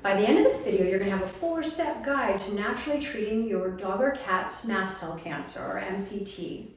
By the end of this video, you're going to have a 4-step guide to naturally treating your dog or cat's mast cell cancer, or MCT.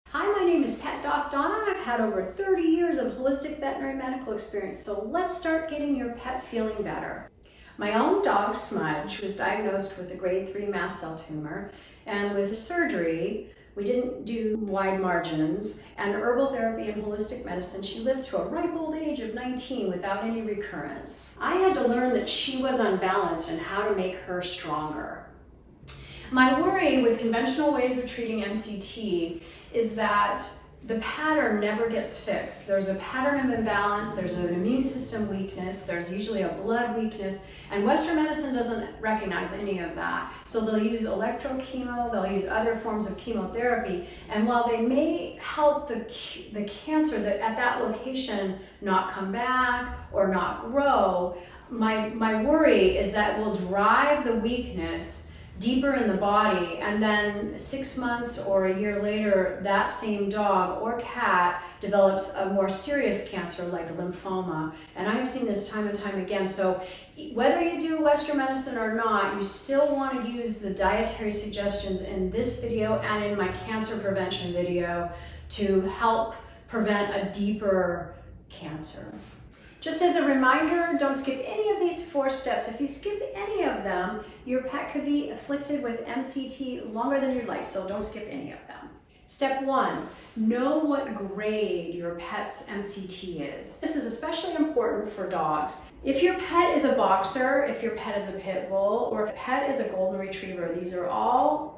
Hi, my name is Pet Doc Donna. I've had over 30 years of holistic veterinary medical experience, so let's start getting your pet feeling better. My own dog, Smudge, was diagnosed with a grade 3 mast cell tumor, and with surgery, we didn't do wide margins, and herbal therapy and holistic medicine, she lived to a ripe old age of 19 without any recurrence. I had to learn that she was unbalanced and how to make her stronger. My worry with conventional ways of treating MCT is that the pattern never gets fixed. There's a pattern of imbalance, there's an immune system weakness, there's usually a blood weakness, and Western medicine doesn't recognize any of that. So they'll use electrochemo, they'll use other forms of chemotherapy, and while they may help the cancer at that location not come back or not grow, my worry is that will drive the weakness deeper in the body, and then 6 months or a year later, that same dog or cat develops a more serious cancer like lymphoma. And I've seen this time and time again. So whether you do Western medicine or not, you still want to use the dietary suggestions in this video and in my cancer prevention video to help prevent a deeper cancer. Just as a reminder, don't skip any of these 4 steps. If you skip any of them, your pet could be afflicted with MCT longer than you'd like, so don't skip any of them. Step 1, know what grade your pet's MCT is. This is especially important for dogs. If your pet is a boxer, if your pet is a pit bull, or if a pet is a golden retriever, these are all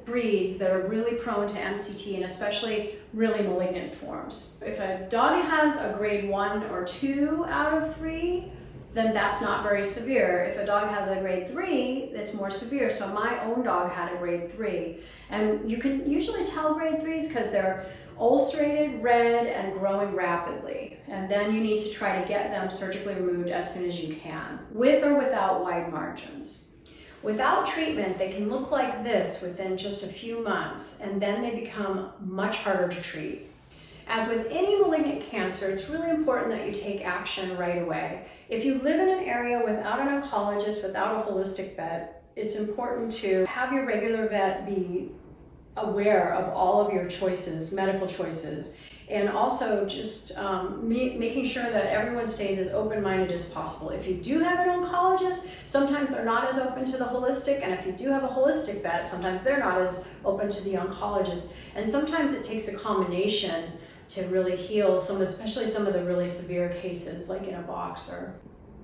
breeds that are really prone to MCT, and especially really malignant forms. If a dog has a grade 1 or 2 out of 3, then that's not very severe. If a dog has a grade 3, it's more severe. So my own dog had a grade 3. And you can usually tell grade 3s because they're ulcerated, red, and growing rapidly. And then you need to try to get them surgically removed as soon as you can, with or without wide margins. Without treatment, they can look like this within just a few months, and then they become much harder to treat. As with any malignant cancer, it's really important that you take action right away. If you live in an area without an oncologist, without a holistic vet, it's important to have your regular vet be aware of all of your choices, medical choices, and also just making sure that everyone stays as open-minded as possible. If you do have an oncologist, sometimes they're not as open to the holistic, and if you do have a holistic vet, sometimes they're not as open to the oncologist. And sometimes it takes a combination to really heal especially some of the really severe cases, like in a boxer.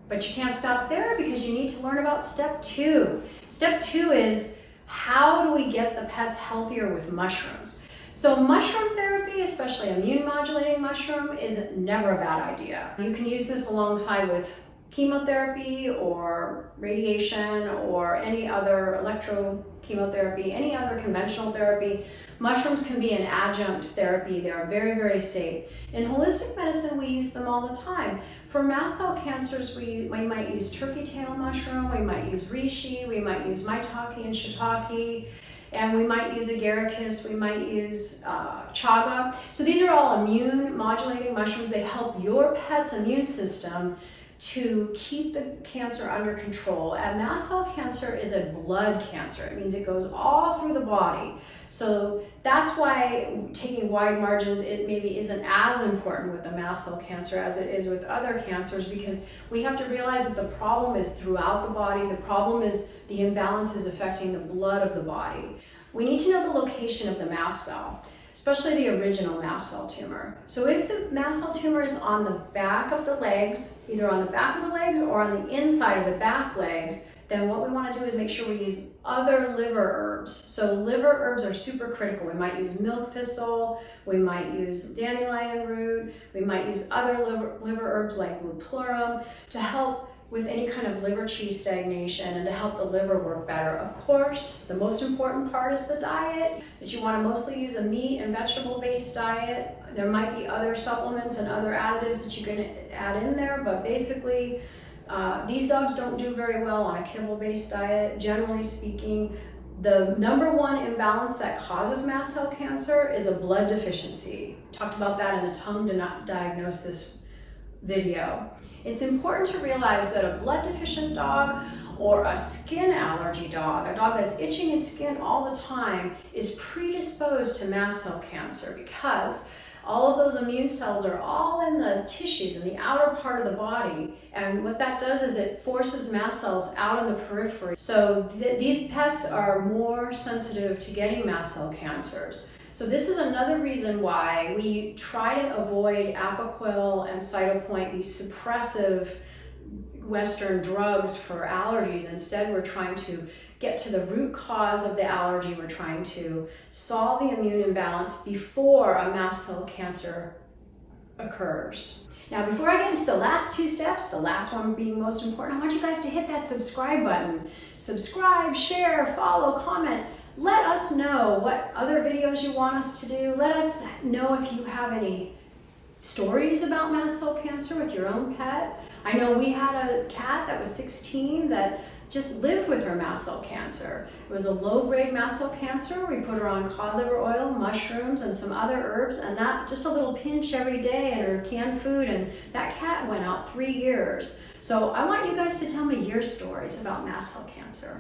But you can't stop there, because you need to learn about step 2. Step 2 is, how do we get the pets healthier with mushrooms? So mushroom therapy, especially immune modulating mushroom, is never a bad idea. You can use this alongside with chemotherapy or radiation or any other electrochemotherapy, any other conventional therapy. Mushrooms can be an adjunct therapy. They are very, very safe. In holistic medicine, we use them all the time. For mast cell cancers, we might use turkey tail mushroom, we might use reishi, we might use maitake and shiitake, and we might use agaricus, we might use chaga. So these are all immune modulating mushrooms. They help your pet's immune system to keep the cancer under control. And mast cell cancer is a blood cancer. It means it goes all through the body. So that's why taking wide margins, it maybe isn't as important with the mast cell cancer as it is with other cancers, because we have to realize that the problem is throughout the body. The problem is the imbalance is affecting the blood of the body. We need to know the location of the mast cell, especially the original mast cell tumor. So if the mast cell tumor is on the back of the legs, either on the back of the legs or on the inside of the back legs, then what we want to do is make sure we use other liver herbs. So liver herbs are super critical. We might use milk thistle, we might use dandelion root, we might use other liver herbs like lupulum to help with any kind of liver qi stagnation and to help the liver work better. Of course, the most important part is the diet, that you want to mostly use a meat and vegetable-based diet. There might be other supplements and other additives that you can add in there, but basically, these dogs don't do very well on a kibble-based diet. Generally speaking, the #1 imbalance that causes mast cell cancer is a blood deficiency. Talked about that in the tongue diagnosis video. It's important to realize that a blood deficient dog or a skin allergy dog, a dog that's itching his skin all the time, is predisposed to mast cell cancer because all of those immune cells are all in the tissues in the outer part of the body. And what that does is it forces mast cells out in the periphery. So these pets are more sensitive to getting mast cell cancers. So this is another reason why we try to avoid Apoquel and Cytopoint, these suppressive Western drugs for allergies. Instead, we're trying to get to the root cause of the allergy. We're trying to solve the immune imbalance before a mast cell cancer occurs. Now, before I get into the last two steps, the last one being most important, I want you guys to hit that subscribe button. Subscribe, share, follow, comment. Let us know what other videos you want us to do. Let us know if you have any stories about mast cell cancer with your own pet. I know we had a cat that was 16 that just lived with her mast cell cancer. It was a low-grade mast cell cancer. We put her on cod liver oil, mushrooms, and some other herbs, and that just a little pinch every day in her canned food, and that cat went out 3 years. So I want you guys to tell me your stories about mast cell cancer.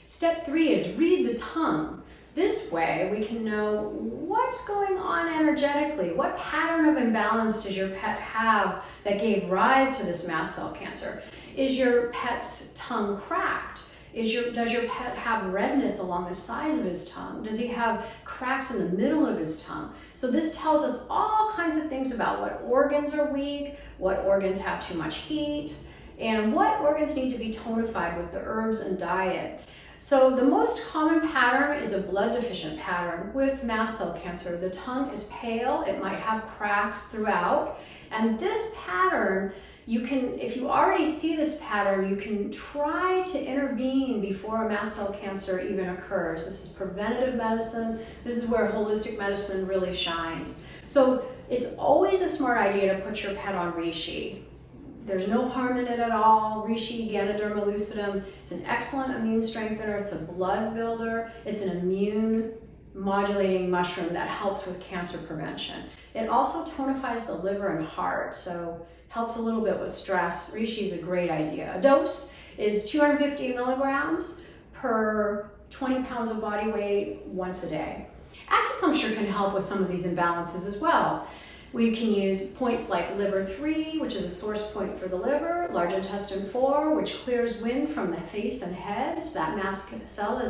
Step 3 is read the tongue. This way we can know what's going on energetically. What pattern of imbalance does your pet have that gave rise to this mast cell cancer? Is your pet's tongue cracked? Does your pet have redness along the sides of his tongue? Does he have cracks in the middle of his tongue? So this tells us all kinds of things about what organs are weak, what organs have too much heat, and what organs need to be tonified with the herbs and diet. So the most common pattern is a blood deficient pattern with mast cell cancer. The tongue is pale, it might have cracks throughout, and this pattern, if you already see this pattern, you can try to intervene before a mast cell cancer even occurs. This is preventative medicine. This is where holistic medicine really shines. So it's always a smart idea to put your pet on reishi. There's no harm in it at all. Reishi, Ganoderma lucidum, it's an excellent immune strengthener. It's a blood builder. It's an immune modulating mushroom that helps with cancer prevention. It also tonifies the liver and heart, so helps a little bit with stress. Reishi is a great idea. A dose is 250 milligrams per 20 pounds of body weight once a day. Acupuncture can help with some of these imbalances as well. We can use points like liver 3, which is a source point for the liver, large intestine 4, which clears wind from the face and head. That mast cell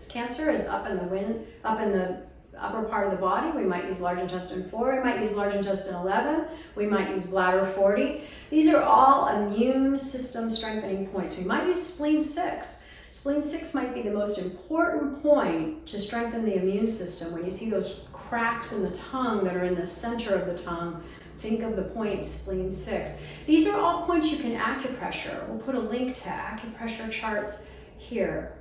cancer is up in the upper part of the body. We might use large intestine 4, we might use large intestine 11, we might use bladder 40. These are all immune system strengthening points. We might use spleen 6. Spleen 6 might be the most important point to strengthen the immune system. When you see those cracks in the tongue that are in the center of the tongue, think of the point spleen 6. These are all points you can acupressure. We'll put a link to acupressure charts here.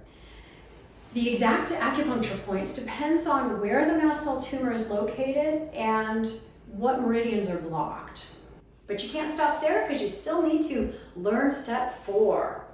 The exact acupuncture points depends on where the mast cell tumor is located and what meridians are blocked. But you can't stop there because you still need to learn step 4.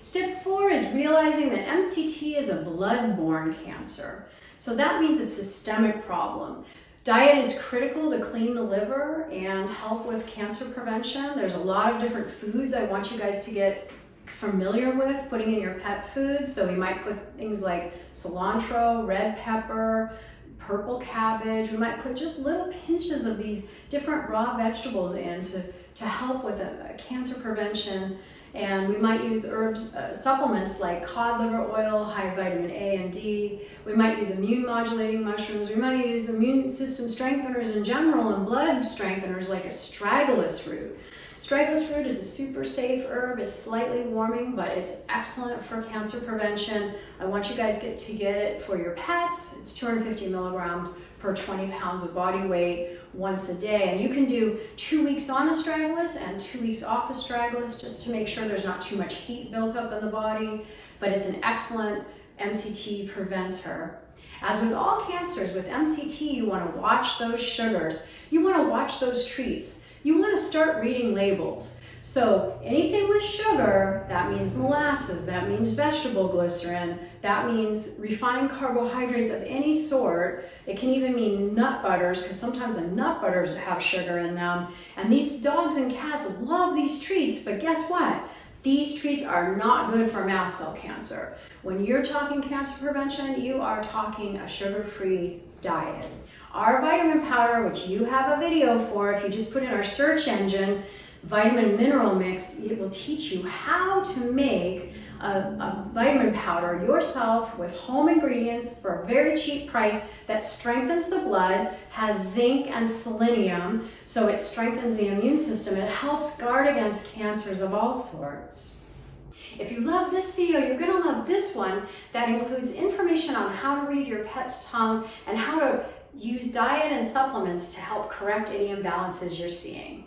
Step 4 is realizing that MCT is a blood-borne cancer. So that means a systemic problem. Diet is critical to clean the liver and help with cancer prevention. There's a lot of different foods I want you guys to get familiar with putting in your pet food. So we might put things like cilantro, red pepper, purple cabbage. We might put just little pinches of these different raw vegetables in to help with a cancer prevention. And we might use herbs, supplements like cod liver oil, high vitamin A and D. We might use immune modulating mushrooms. We might use immune system strengtheners in general and blood strengtheners like astragalus root. Astragalus root is a super safe herb. It's slightly warming, but it's excellent for cancer prevention. I want you guys to get it for your pets. It's 250 milligrams per 20 pounds of body weight once a day. And you can do 2 weeks on astragalus and 2 weeks off astragalus just to make sure there's not too much heat built up in the body. But it's an excellent MCT preventer. As with all cancers, with MCT, you want to watch those sugars. You want to watch those treats. You want to start reading labels. So anything with sugar, that means molasses, that means vegetable glycerin, that means refined carbohydrates of any sort. It can even mean nut butters, because sometimes the nut butters have sugar in them. And these dogs and cats love these treats, but guess what? These treats are not good for mast cell cancer. When you're talking cancer prevention, you are talking a sugar-free diet. Our vitamin powder, which you have a video for, if you just put in our search engine, vitamin mineral mix, it will teach you how to make a vitamin powder yourself with home ingredients for a very cheap price that strengthens the blood, has zinc and selenium, so it strengthens the immune system. It helps guard against cancers of all sorts. If you love this video, you're going to love this one that includes information on how to read your pet's tongue and how to use diet and supplements to help correct any imbalances you're seeing.